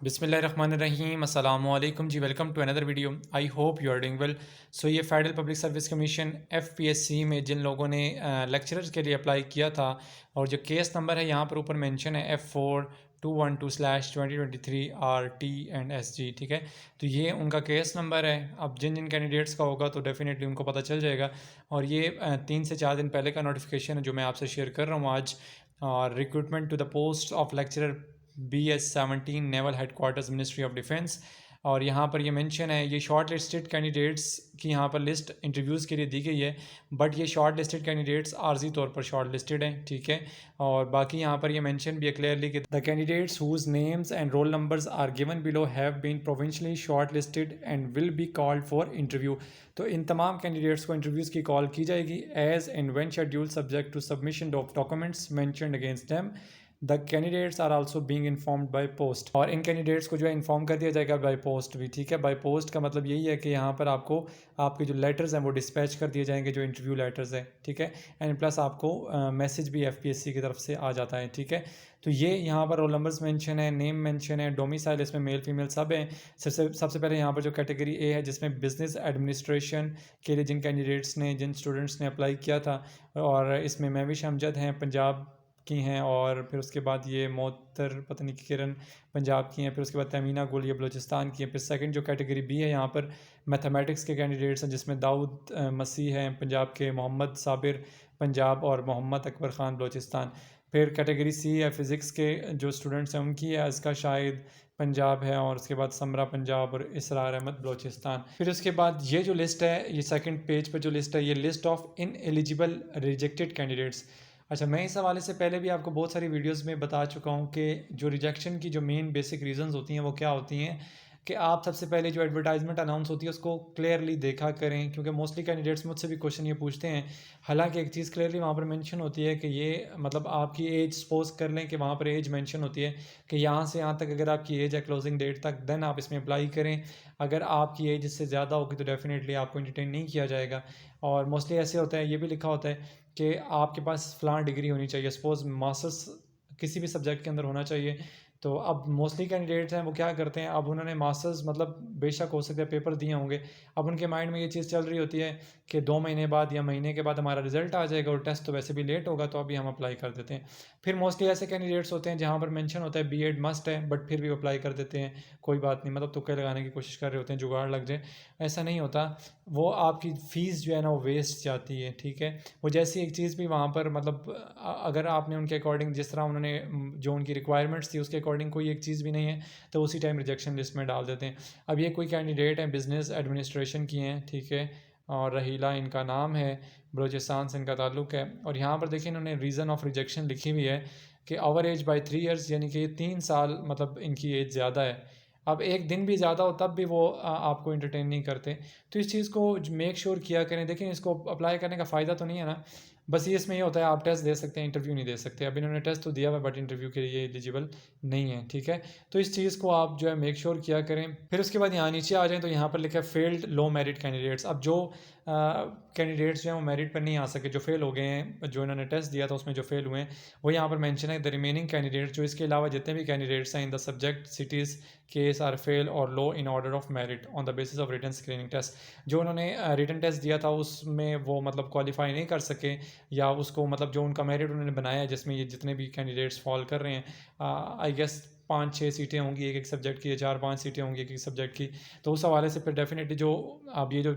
बिस्मिल्लाहिर्रहमानिर्रहीम अस्सलामु अलैकुम जी। Welcome to another video. I hope you are doing well. So ये federal public service commission FPSC में जिन लोगों ने लेक्चरर्स के लिए अप्लाई किया था, और जो केस नंबर है यहाँ पर ऊपर मेंशन है F4212/2023 RT&SG, ठीक है। तो ये उनका केस नंबर है। अब जिन जिन कैंडिडेट्स का होगा तो डेफिनेटली उनको पता चल जाएगा। और ये 3 से 4 दिन पहले का नोटिफिकेशन है जो मैं आपसे शेयर कर रहा हूँ आज। और recruitment to the post of lecturer BS17 naval headquarters ministry of defence. और यहाँ पर ये मेंशन है, ये शॉर्ट लिस्टेड कैंडिडेट्स की यहाँ पर लिस्ट इंटरव्यूज़ के लिए दी गई है। बट ये शॉर्ट लिस्टेड कैंडिडेट्स आर्जी तौर पर शॉर्ट लिस्टेड हैं, ठीक है। और बाकी यहाँ पर ये मेंशन भी है क्लियरली कि the candidates whose names and roll numbers are given below have been provincially short listed and will be called for interview. तो इन तमाम कैंडिडेट्स को इंटरव्यूज़ की कॉल की जाएगी as and when schedule subject to submission of documents mentioned against them. The candidates are also being informed by post. और इन candidates को जो है इन्फॉर्म कर दिया जाएगा बाय पोस्ट भी, ठीक है। बाय पोस्ट का मतलब यही है कि यहाँ पर आपको आपके जो लेटर्स हैं वो डिस्पैच कर दिए जाएंगे, जो इंटरव्यू लेटर्स हैं, ठीक है। एंड प्लस आपको मैसेज भी FPSC की तरफ से आ जाता है, ठीक है। तो ये यहाँ पर रोल नंबर्स मेंशन है, नेम मेंशन है, डोमिसाइल इसमें मेल फीमेल सब हैं। सबसे पहले यहाँ पर जो कैटेगरी A है जिसमें बिजनेस एडमिनिस्ट्रेशन के लिए जिन कैंडिडेट्स ने, जिन स्टूडेंट्स ने अप्लाई किया था, और इसमें महविश अमजद हैं पंजाब की हैं, और फिर उसके बाद ये मोहतर पता नहीं किरण पंजाब की हैं, फिर उसके बाद तमीना गुल ये बलूचिस्तान की हैं। फिर सेकंड जो कैटेगरी B है यहाँ पर मैथमेटिक्स के कैंडिडेट्स हैं जिसमें दाऊद मसीह हैं पंजाब के, मोहम्मद साबिर पंजाब और मोहम्मद अकबर ख़ान बलूचिस्तान। फिर कैटेगरी C है फ़िज़िक्स के जो स्टूडेंट्स हैं उनकी है, इसका शायद पंजाब है, और उसके बाद समरा पंजाब और इसरार अहमद बलूचिस्तान। फिर उसके बाद ये जो लिस्ट है, ये सेकंड पेज पर जो लिस्ट है, ये list of in eligible rejected candidates. अच्छा, मैं इस हवाले से पहले भी आपको बहुत सारी वीडियोस में बता चुका हूँ कि जो रिजेक्शन की जो मेन बेसिक रीजंस होती हैं वो क्या होती हैं। कि आप सबसे पहले जो एडवर्टाइजमेंट अनाउंस होती है उसको क्लियरली देखा करें, क्योंकि मोस्टली कैंडिडेट्स मुझसे भी क्वेश्चन ये पूछते हैं। हालांकि एक चीज़ क्लियरली वहाँ पर मेंशन होती है कि ये मतलब आपकी एज सपोज कर लें कि वहाँ पर एज मेंशन होती है कि यहाँ से यहाँ तक अगर आपकी एज है क्लोजिंग डेट तक, देन आप इसमें अप्लाई करें। अगर आपकी एज इससे ज़्यादा होगी तो डेफिनेटली आपको इंटरटेन नहीं किया जाएगा। और मोस्टली ऐसे होता है, ये भी लिखा होता है कि आपके पास फ़लाँ डिग्री होनी चाहिए, सपोज़ मास्टर्स किसी भी सब्जेक्ट के अंदर होना चाहिए। तो अब मोस्टली कैंडिडेट्स हैं वो क्या करते हैं, अब उन्होंने मास्टर्स मतलब बेशक हो सकता है पेपर दिए होंगे, अब उनके माइंड में ये चीज़ चल रही होती है कि 2 महीने बाद या महीने के बाद हमारा रिजल्ट आ जाएगा और टेस्ट तो वैसे भी लेट होगा, तो अभी हम अप्लाई कर देते हैं। फिर मोस्टली ऐसे कैंडिडेट्स होते हैं जहाँ पर मेंशन होता है B.Ed मस्ट है, बट फिर भी अप्लाई कर देते हैं, कोई बात नहीं, मतलब तुक्के लगाने की कोशिश कर रहे होते हैं जुगाड़ लग जाए। ऐसा नहीं होता, वो आपकी फ़ीस जो है ना वो वेस्ट जाती है, ठीक है। वो जैसी एक चीज़ भी वहाँ पर मतलब अगर आपने उनके अकॉर्डिंग जिस तरह उन्होंने जो उनकी रिक्वायरमेंट्स थी उसके अकॉर्डिंग कोई एक चीज़ भी नहीं है तो उसी टाइम रिजेक्शन लिस्ट में डाल देते हैं। अब ये कोई कैंडिडेट हैं बिज़नेस एडमिनिस्ट्रेशन की हैं, ठीक है, और रहीला इनका नाम है, बलूचिस्तान से इनका ताल्लुक़ है। और यहाँ पर देखिए इन्होंने रीज़न ऑफ रिजेक्शन लिखी हुई है कि ओवर एज बाई 3 ईयर्स, यानी कि 3 साल मतलब इनकी एज ज़्यादा है। अब एक दिन भी ज़्यादा हो तब भी वो आपको इंटरटेन नहीं करते। तो इस चीज़ को मेक श्योर किया करें। देखिए इसको अप्लाई करने का फ़ायदा तो नहीं है ना, बस ये इसमें ये होता है आप टेस्ट दे सकते हैं, इंटरव्यू नहीं दे सकते। अब इन्होंने टेस्ट तो दिया हुआ बट इंटरव्यू के लिए एलिजिबल नहीं है, ठीक है। तो इस चीज़ को आप जो है मेक श्योर किया करें। फिर उसके बाद यहाँ नीचे आ जाएँ तो यहाँ पर लिखा है फेल्ड लो मेरिट कैंडिडेट्स। अब जो कैंडिडेट्स जो हैं वो मेरिट पर नहीं आ सके, जो फेल हो गए हैं, जो इन्होंने टेस्ट दिया था उसमें जो फेल हुए हैं, वो यहाँ पर मेंशन है द रिमेनिंग कैंडिडेट्स, जो इसके अलावा जितने भी कैंडिडेट्स हैं in the subject cities case are fail और low in order of merit on the basis of written screening test. जो उन्होंने रिटन टेस्ट दिया था उसमें वो मतलब क्वालिफाई नहीं कर सके, या उसको मतलब जो उनका मेरिट उन्होंने बनाया है जिसमें ये जितने भी कैंडिडेट्स फॉल कर रहे हैं, आई गेस 5-6 सीटें होंगी एक एक सब्जेक्ट की, या 4-5 सीटें होंगी एक एक सब्जेक्ट की। तो उस हवाले से फिर डेफिनेटली जो अब ये जो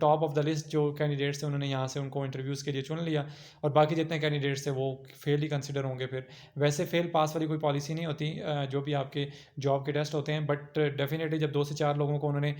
टॉप ऑफ द लिस्ट जो कैंडिडेट्स थे उन्होंने यहाँ से उनको इंटरव्यूज़ के लिए चुन लिया, और बाकी जितने कैंडिडेट्स थे वो फेल ही कंसिडर होंगे। फिर वैसे फेल पास वाली कोई पॉलिसी नहीं होती, जो भी आपके जॉब के टेस्ट होते हैं, बट डेफिनेटली जब 2 से 4 लोगों को उन्होंने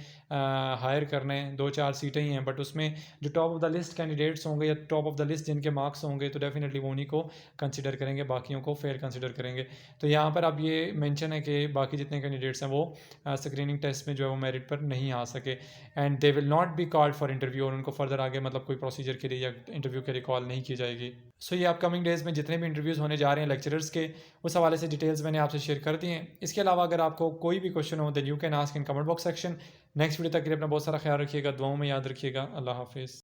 हायर करना है, 2-4 सीटें ही हैं, बट उसमें जो top of the list candidates होंगे या टॉप ऑफ द लिस्ट जिनके मार्क्स होंगे तो डेफिनेटली वो उन्हीं को कंसिडर करेंगे, बाकियों को फेल कंसिडर करेंगे। तो यहाँ पर अब ये मेंशन है कि बाकी जितने कैंडिडेट्स हैं वो स्क्रीनिंग टेस्ट में जो है वो मेरिट पर नहीं आ सके, and they will not be called for interview, और उनको फर्दर आगे मतलब कोई प्रोसीजर के लिए या इंटरव्यू के लिए कॉल नहीं की जाएगी। सो ये अपकमिंग डेज़ में जितने भी इंटरव्यूज़ होने जा रहे हैं लेक्चरर्स के, उस हवाले से डिटेल्स मैंने आपसे शेयर कर दी हैं। इसके अलावा अगर आपको कोई भी क्वेश्चन हो then you can ask in comment box section. Next video तक के लिए अपना बहुत सारा ख्याल रखिएगा, दुआओं में याद रखिएगा। अल्लाह हाफिज़।